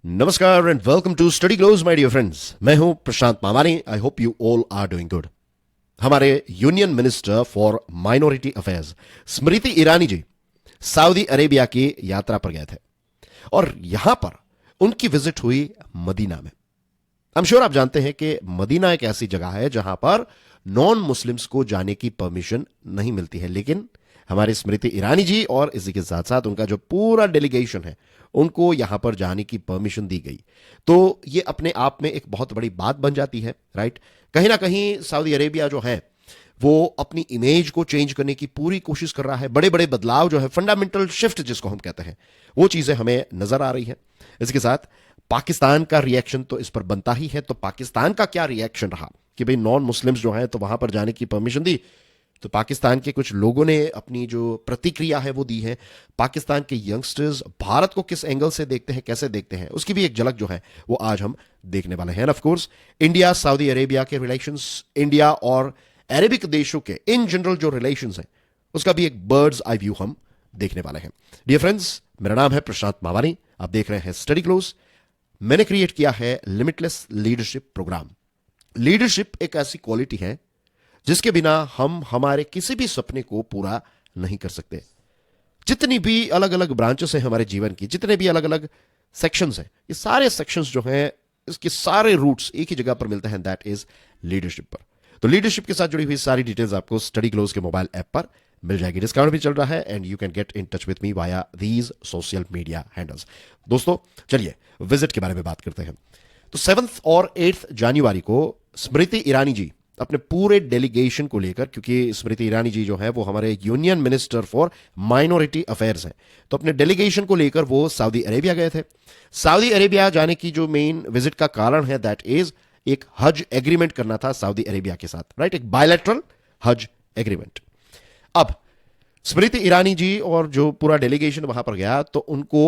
नमस्कार and welcome to study close my dear friends. मैं हूं Prashant Mamani. I hope you all are doing good. हमारे union minister for minority affairs Smriti Irani ji Saudi Arabia की यात्रा पर गए थे और यहां पर उनकी विजिट हुई मदीना में। आई एम श्योर आप जानते हैं कि मदीना एक ऐसी जगह है जहां पर नॉन मुस्लिम्स को जाने की परमिशन नहीं मिलती है, लेकिन हमारी स्मृति ईरानी जी और इसी के साथ साथ उनका जो पूरा डेलीगेशन है उनको यहां पर जाने की परमिशन दी गई। तो ये अपने आप में एक बहुत बड़ी बात बन जाती है, राइट। कहीं ना कहीं सऊदी अरेबिया जो है वो अपनी इमेज को चेंज करने की पूरी कोशिश कर रहा है। बड़े बड़े बदलाव जो है, फंडामेंटल शिफ्ट जिसको हम कहते हैं, वो चीजें हमें नजर आ रही है। इसके साथ पाकिस्तान का रिएक्शन तो इस पर बनता ही है। तो पाकिस्तान का क्या रिएक्शन रहा कि भाई नॉन मुस्लिम्स जो है तो वहां पर जाने की परमिशन दी, तो पाकिस्तान के कुछ लोगों ने अपनी जो प्रतिक्रिया है वो दी है। पाकिस्तान के यंगस्टर्स भारत को किस एंगल से देखते हैं, कैसे देखते हैं, उसकी भी एक झलक जो है वो आज हम देखने वाले हैं। Of course India Saudi Arabia के रिलेशंस, इंडिया और अरेबिक देशों के इन जनरल जो रिलेशंस हैं उसका भी एक बर्ड्स आई व्यू हम देखने वाले हैं। डियर फ्रेंड्स, मेरा नाम है प्रशांत मावानी, आप देख रहे हैं स्टडी क्लोज। मैंने क्रिएट किया है लिमिटलेस लीडरशिप प्रोग्राम। लीडरशिप एक ऐसी क्वालिटी है जिसके बिना हम हमारे किसी भी सपने को पूरा नहीं कर सकते। जितनी भी अलग अलग ब्रांचेस हैं हमारे जीवन की, जितने भी अलग अलग सेक्शंस हैं, ये सारे सेक्शंस जो हैं इसके सारे रूट्स एक ही जगह पर मिलते हैं, दैट इज लीडरशिप पर। तो लीडरशिप के साथ जुड़ी हुई सारी डिटेल्स आपको स्टडी क्लोज के मोबाइल ऐप पर मिल जाएगी। डिस्काउंट भी चल रहा है and you can get in touch with me via these social media handles. दोस्तों चलिए विजिट के बारे में बात करते हैं। तो 7 और 8 जनवरी को स्मृति ईरानी जी अपने पूरे डेलीगेशन को लेकर, क्योंकि स्मृति ईरानी जी जो है वो हमारे union minister for minority affairs हैं, तो अपने डेलीगेशन को लेकर वो सऊदी अरेबिया गए थे। सऊदी अरेबिया जाने की जो मेन विजिट का कारण है दैट इज एक हज एग्रीमेंट करना था सऊदी अरेबिया के साथ, राइट, एक बायलैटरल हज एग्रीमेंट। अब स्मृति ईरानी जी और जो पूरा डेलीगेशन वहां पर गया तो उनको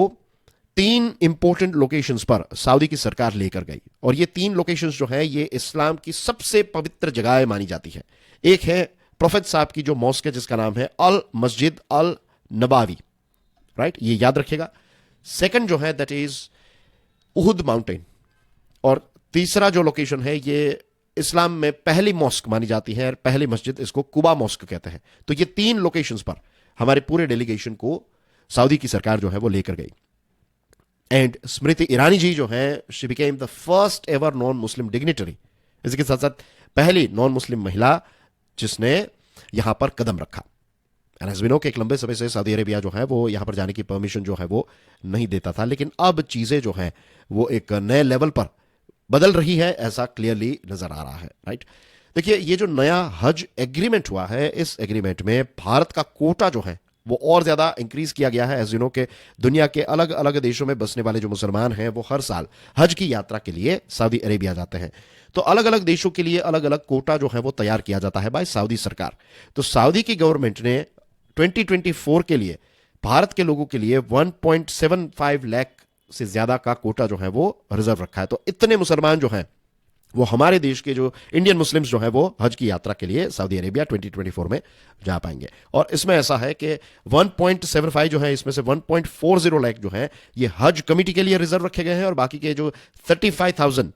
3 इंपॉर्टेंट लोकेशंस पर सऊदी की सरकार लेकर गई और ये 3 लोकेशंस जो है ये इस्लाम की सबसे पवित्र जगह मानी जाती है। एक है प्रोफेट साहब की जो मॉस्क है जिसका नाम है अल मस्जिद अल नबावी, राइट, ये याद रखिएगा। सेकंड जो है दैट इज उहुद माउंटेन, और तीसरा जो लोकेशन है ये इस्लाम में पहली मॉस्क मानी जाती है, पहली मस्जिद, इसको कुबा मॉस्क कहते हैं। तो ये 3 लोकेशंस पर हमारे पूरे डेलीगेशन को सऊदी की सरकार जो है वो लेकर गई। एंड स्मृति ईरानी जी जो है she became the first ever non Muslim dignitary, इसके साथ साथ पहली नॉन मुस्लिम महिला जिसने यहां पर कदम रखा। एंड एज वी नो कि एक लंबे समय से सऊदी अरेबिया जो है वो यहां पर जाने की परमिशन जो है वो नहीं देता था, लेकिन अब चीजें जो है वो एक नए लेवल पर बदल रही है, ऐसा क्लियरली नजर आ रहा है, राइट। देखिए ये जो नया हज एग्रीमेंट हुआ है, इस एग्रीमेंट में भारत का कोटा जो है वो और ज्यादा इंक्रीज किया गया है। एज यू नो के दुनिया के अलग अलग देशों में बसने वाले जो मुसलमान हैं वो हर साल हज की यात्रा के लिए सऊदी अरेबिया जाते हैं। तो अलग अलग देशों के लिए अलग अलग कोटा जो है वो तैयार किया जाता है बाय सऊदी सरकार। तो सऊदी की गवर्नमेंट ने 2024 के लिए भारत के लोगों के लिए 1.75 लाख से ज्यादा का कोटा जो है वो रिजर्व रखा है। तो इतने मुसलमान जो हैं वो हमारे देश के जो इंडियन मुस्लिम्स जो है वो हज की यात्रा के लिए सऊदी अरेबिया 2024 में जा पाएंगे। और इसमें ऐसा है कि 1.75 जो है इसमें से 1.40 लाख जो है ये हज कमिटी के लिए रिजर्व रखे गए हैं, और बाकी के जो 35,000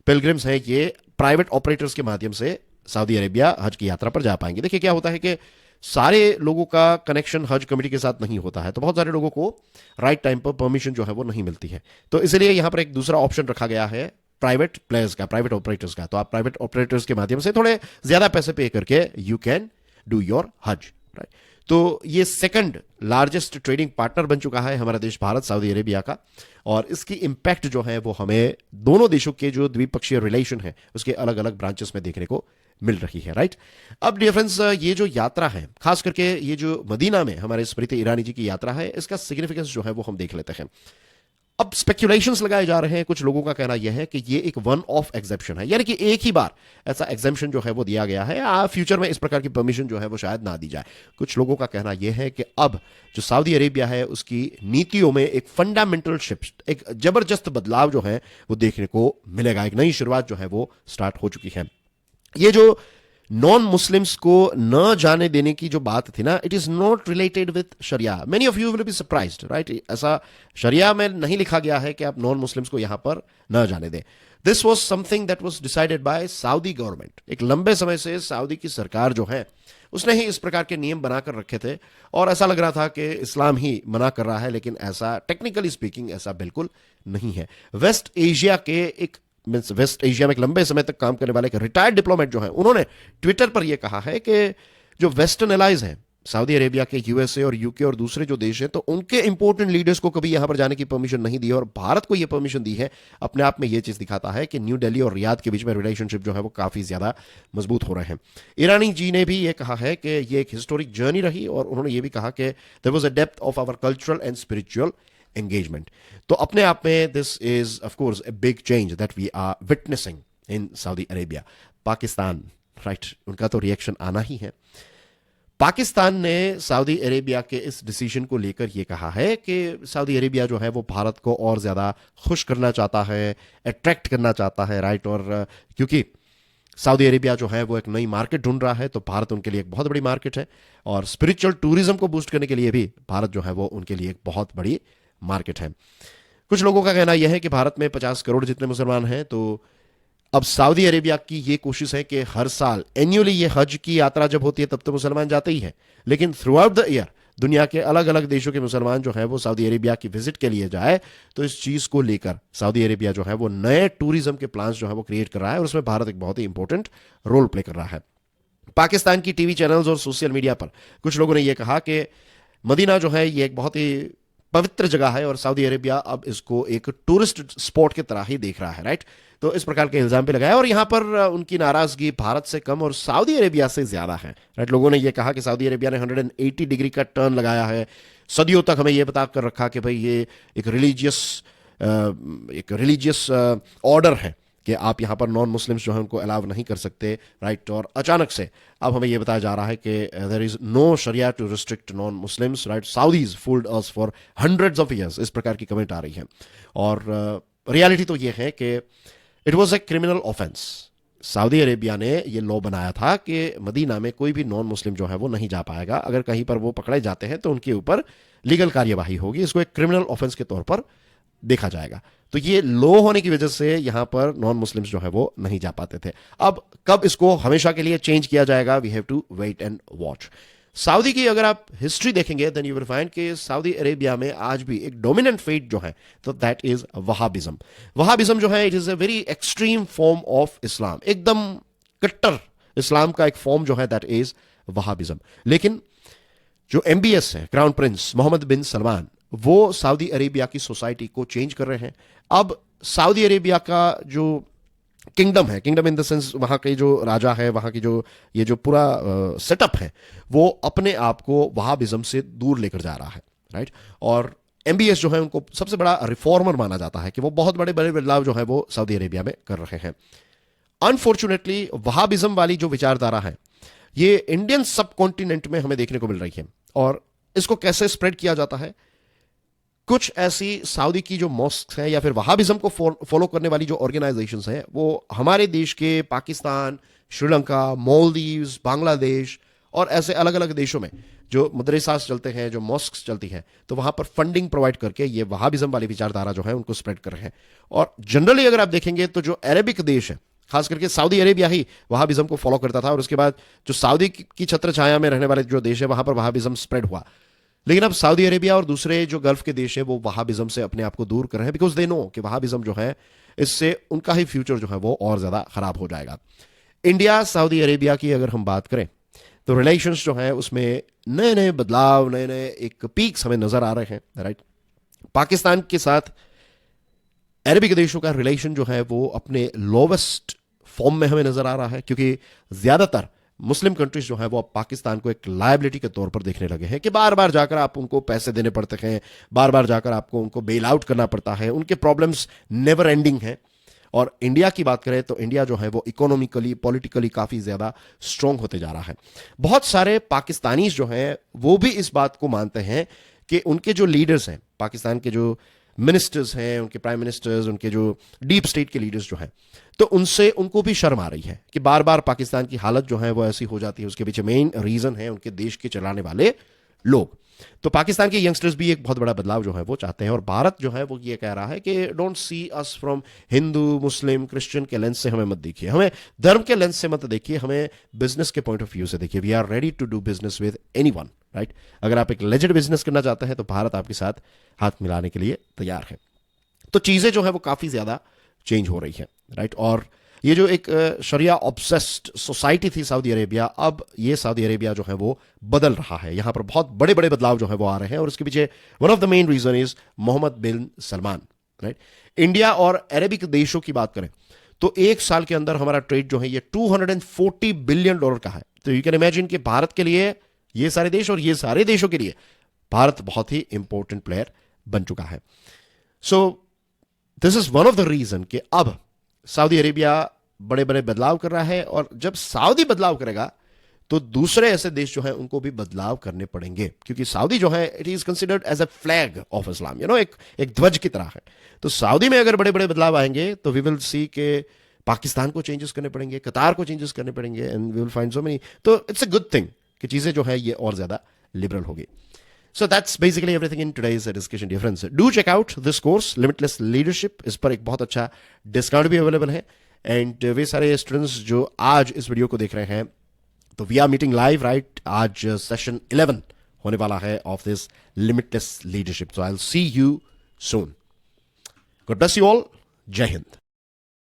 पिलग्रिम्स हैं ये प्राइवेट ऑपरेटर्स के माध्यम से सऊदी अरेबिया हज की यात्रा पर जा पाएंगे। देखिए क्या होता है कि सारे लोगों का कनेक्शन हज कमेटी के साथ नहीं होता है, तो बहुत सारे लोगों को राइट टाइम पर परमिशन जो है वो नहीं मिलती है। तो इसलिए यहां पर एक दूसरा ऑप्शन रखा गया है प्राइवेट प्लेयर्स का, प्राइवेट ऑपरेटर्स का। तो आप प्राइवेट ऑपरेटर्स के माध्यम से थोड़े ज्यादा पैसे पे करके यू कैन डू योर हज, राइट। तो ये सेकंड लार्जेस्ट ट्रेडिंग पार्टनर बन चुका है हमारा देश भारत सऊदी अरेबिया का, और इसकी इंपैक्ट जो है वो हमें दोनों देशों के जो द्विपक्षीय रिलेशन है उसके अलग अलग ब्रांचेस में देखने को मिल रही है, राइट। अब डियर फ्रेंड्स, ये जो यात्रा है, खास करके ये जो मदीना में हमारे स्मृति ईरानी जी की यात्रा है, इसका सिग्निफिकेंस जो है वो हम देख लेते हैं। अब स्पेक्यूलेशंस लगाए जा रहे हैं, कुछ लोगों का कहना यह है कि ये एक वन ऑफ एग्जेप्शन है, यानी कि एक ही बार ऐसा एग्जेम्पशन जो है वो दिया गया है, फ्यूचर में इस प्रकार की परमिशन जो है वो शायद ना दी जाए। कुछ लोगों का कहना यह है कि अब जो सऊदी अरेबिया है उसकी नीतियों में एक फंडामेंटल शिफ्ट, एक जबरदस्त बदलाव जो है वो देखने को मिलेगा। एक नई शुरुआत जो है वो स्टार्ट हो चुकी है। ये जो नॉन मुस्लिम्स को न जाने देने की जो बात थी ना, it is not related with sharia. Many of you will be surprised, right? ऐसा शरिया में नहीं लिखा गया है कि आप नॉन मुस्लिम्स को यहां पर न जाने दें. This was something that was decided by Saudi government. एक लंबे समय से सऊदी की सरकार जो है उसने ही इस प्रकार के नियम बनाकर रखे थे, और ऐसा लग रहा था कि इस्लाम ही मना कर रहा है, लेकिन ऐसा टेक्निकली स्पीकिंग ऐसा बिल्कुल नहीं है. वेस्ट एशिया के एक वेस्ट एशिया में एक लंबे समय तक काम करने वाले एक रिटायर्ड डिप्लोमेट जो है, उन्होंने ट्विटर पर यह कहा है कि जो वेस्टर्न एलाइज हैं, सऊदी अरेबिया के, यूएसए और यूके और दूसरे जो देश हैं, तो उनके इंपोर्टेंट लीडर्स को कभी यहां पर जाने की परमिशन नहीं दी है, और भारत को यह परमिशन दी है. अपने आप में यह चीज दिखाता है कि न्यू दिल्ली और रियाद के बीच में रिलेशनशिप जो है वो काफी ज्यादा मजबूत हो रहे हैं. ईरानी जी ने भी यह कहा है कि यह एक हिस्टोरिक जर्नी रही, और उन्होंने यह भी कहा कि there was a depth of our cultural and spiritual engagement. तो अपने आप में this is of course a big change that we are witnessing in Saudi Arabia. Pakistan, right, उनका तो रिएक्शन आना ही है. पाकिस्तान ने सऊदी अरेबिया के इस डिसीजन को लेकर यह कहा है कि सऊदी अरेबिया जो है वो भारत को और ज्यादा खुश करना चाहता है, अट्रैक्ट करना चाहता है, राइट? और क्योंकि सऊदी अरेबिया जो है वो एक नई मार्केट ढूंढ रहा है, तो भारत उनके लिए एक बहुत बड़ी मार्केट है, और स्पिरिचुअल टूरिज्म को बूस्ट करने के लिए भी भारत जो है वो उनके लिए एक बहुत बड़ी मार्केट है. कुछ लोगों का कहना यह है कि भारत में 50 करोड़ जितने मुसलमान हैं, तो अब सऊदी अरेबिया की यह कोशिश है कि हर साल एन्युअली ये हज की यात्रा जब होती है तब तो मुसलमान जाते ही हैं, लेकिन थ्रू आउट द ईयर दुनिया के अलग अलग देशों के मुसलमान जो है वो सऊदी अरेबिया की विजिट के लिए जाए. तो इस चीज को लेकर सऊदी अरेबिया जो है वो नए टूरिज्म के प्लान्स जो है वो क्रिएट कर रहा है, और उसमें भारत एक बहुत ही इंपॉर्टेंट रोल प्ले कर रहा है. पाकिस्तान की टीवी चैनल्स और सोशल मीडिया पर कुछ लोगों ने यह कहा कि मदीना जो है ये एक बहुत ही पवित्र जगह है, और सऊदी अरेबिया अब इसको एक टूरिस्ट स्पॉट की तरह ही देख रहा है, राइट? तो इस प्रकार के इल्जाम पे लगाया, और यहां पर उनकी नाराजगी भारत से कम और सऊदी अरेबिया से ज्यादा है, राइट? लोगों ने यह कहा कि सऊदी अरेबिया ने 180 डिग्री का टर्न लगाया है. सदियों तक हमें यह बता कर रखा कि भाई ये एक रिलीजियस ऑर्डर है कि आप यहां पर नॉन मुस्लिम्स जो है उनको अलाउ नहीं कर सकते, राइट? और अचानक से अब हमें यह बताया जा रहा है कि there is no sharia to restrict non Muslims, right? Saudis fooled us for hundreds of years, इस प्रकार की कमेंट आ रही है. और रियलिटी तो यह है कि it was a criminal offence. Saudi Arabia ने यह लॉ बनाया था कि मदीना में कोई भी नॉन मुस्लिम जो है वो नहीं जा पाएगा. अगर कहीं पर वो पकड़े जाते हैं तो उनके ऊपर लीगल कार्यवाही होगी, इसको एक क्रिमिनल ऑफेंस के तौर पर देखा जाएगा. तो ये लॉ होने की वजह से यहां पर नॉन मुस्लिम्स जो है वो नहीं जा पाते थे. अब कब इसको हमेशा के लिए चेंज किया जाएगा, we have to wait and watch. Saudi की अगर आप हिस्ट्री देखेंगे देन यू विल फाइंड कि सऊदी अरेबिया में आज भी एक डोमिनेंट फेथ जो है, तो दैट इज वहाबिज्म. वहाबिज्म जो है it is a very extreme form of Islam, एकदम कट्टर इस्लाम का एक फॉर्म जो है दैट इज वहाबिज्म. लेकिन जो एमबीएस है, crown Prince Mohammad bin Salman, वो सऊदी अरेबिया की सोसाइटी को चेंज कर रहे हैं. अब सऊदी अरेबिया का जो किंगडम है, किंगडम इन द सेंस वहां के जो राजा है, वहां की जो ये जो पूरा सेटअप है, वो अपने आप को वहाबिज्म से दूर लेकर जा रहा है, राइट? और एमबीएस जो है उनको सबसे बड़ा रिफॉर्मर माना जाता है कि वो बहुत बड़े बड़े बदलाव जो है वो सऊदी अरेबिया में कर रहे हैं. अनफॉर्चुनेटली वहाबिज्म वाली जो विचारधारा है ये इंडियन सब कॉन्टिनेंट में हमें देखने को मिल रही है. और इसको कैसे स्प्रेड किया जाता है? कुछ ऐसी सऊदी की जो मॉस्क हैं या फिर वहाबिज्म को फॉलो करने वाली जो ऑर्गेनाइजेशंस हैं, वो हमारे देश के पाकिस्तान, श्रीलंका, मालदीव्स, बांग्लादेश और ऐसे अलग अलग देशों में जो मदरसास चलते हैं, जो मॉस्क चलती हैं, तो वहां पर फंडिंग प्रोवाइड करके ये वहाबिज्म वाली विचारधारा जो है उनको स्प्रेड कर रहे हैं. और जनरली अगर आप देखेंगे तो जो अरेबिक देश है, खास करके सऊदी अरेबिया ही वहाबिज्म को फॉलो करता था, और उसके बाद जो सऊदी की छत्र छाया में रहने वाले जो देश है वहां पर वहाबिज्म स्प्रेड हुआ. लेकिन अब सऊदी अरेबिया और दूसरे जो गल्फ के देश है वो वहाबिज्म से अपने आप को दूर कर रहे हैं, बिकॉज दे नो कि वहाबिज्म जो है इससे उनका ही फ्यूचर जो है वो और ज्यादा खराब हो जाएगा. इंडिया सऊदी अरेबिया की अगर हम बात करें तो रिलेशंस जो है उसमें नए नए बदलाव, नए नए एक पीक्स हमें नजर आ रहे हैं, राइट? पाकिस्तान के साथ अरबिक देशों का रिलेशन जो है वो अपने लोवेस्ट फॉर्म में हमें नजर आ रहा है, क्योंकि ज्यादातर मुस्लिम कंट्रीज जो है वो अब पाकिस्तान को एक लायबिलिटी के तौर पर देखने लगे हैं कि बार बार जाकर आप उनको पैसे देने पड़ते हैं, बार बार जाकर आपको उनको बेल आउट करना पड़ता है, उनके प्रॉब्लम्स नेवर एंडिंग हैं. और इंडिया की बात करें तो इंडिया जो है वो इकोनॉमिकली, पॉलिटिकली काफी ज्यादा स्ट्रांग होते जा रहा है. बहुत सारे पाकिस्तानीज जो हैं वो भी इस बात को मानते हैं कि उनके जो लीडर्स हैं, पाकिस्तान के जो मिनिस्टर्स हैं, उनके प्राइम मिनिस्टर्स, उनके जो डीप स्टेट के लीडर्स जो हैं, तो उनसे उनको भी शर्म आ रही है कि बार बार पाकिस्तान की हालत जो है वो ऐसी हो जाती है। उसके पीछे मेन रीजन है उनके देश के चलाने वाले लोग। तो पाकिस्तान के यंगस्टर्स भी एक बहुत बड़ा बदलाव जो है वो चाहते हैं, और भारत जो है वो ये कह रहा है कि don't see us from Hindu, Muslim, Christian के लेंस से हमें मत देखिए, हमें धर्म के लेंस से मत देखिए, हमें बिजनेस के पॉइंट ऑफ व्यू से देखिए। We are ready to do business with anyone, right. अगर आप एक लेजेंड बिजनेस करना चाहते हैं तो भारत आपके साथ हाथ मिलाने के लिए तैयार है। तो चीजें जो है वो काफी ज्यादा चेंज हो रही है, राइट। और ये जो एक शरिया ऑब्सेस्ड सोसाइटी थी सऊदी अरेबिया, अब ये सऊदी अरेबिया जो है वो बदल रहा है। यहां पर बहुत बड़े बड़े बदलाव जो है वो आ रहे हैं, और इसके पीछे one of the main reason is Mohammed bin Salman, right. India और अरेबिक देशों की बात करें तो एक साल के अंदर हमारा ट्रेड जो है ये $240 बिलियन का है। तो यू कैन इमेजिन कि भारत के लिए ये सारे देश और ये सारे देशों के लिए भारत बहुत ही इंपॉर्टेंट प्लेयर बन चुका है। So this is one of the reason कि अब सऊदी अरेबिया बड़े बड़े बदलाव कर रहा है, और जब सऊदी बदलाव करेगा तो दूसरे ऐसे देश जो है उनको भी बदलाव करने पड़ेंगे, क्योंकि सऊदी जो है it is considered as a flag of Islam, एक ध्वज की तरह है। तो सऊदी में अगर बड़े बड़े बदलाव आएंगे तो वी विल सी के पाकिस्तान को चेंजेस करने पड़ेंगे, कतार को चेंजेस करने पड़ेंगे, and we will find so many. तो इट्स अ गुड थिंग कि चीजें जो है ये और ज्यादा लिबरल होगी। So that's basically everything in today's discussion, dear friends. Do check out this course, Limitless Leadership. इस पर एक बहुत अच्छा डिस्काउंट भी अवेलेबल है, एंड वे सारे स्टूडेंट्स जो आज इस वीडियो को देख रहे हैं, तो we are meeting live, right. आज सेशन 11 होने वाला है of this limitless leadership. So I will see you soon. God bless you all. जय हिंद।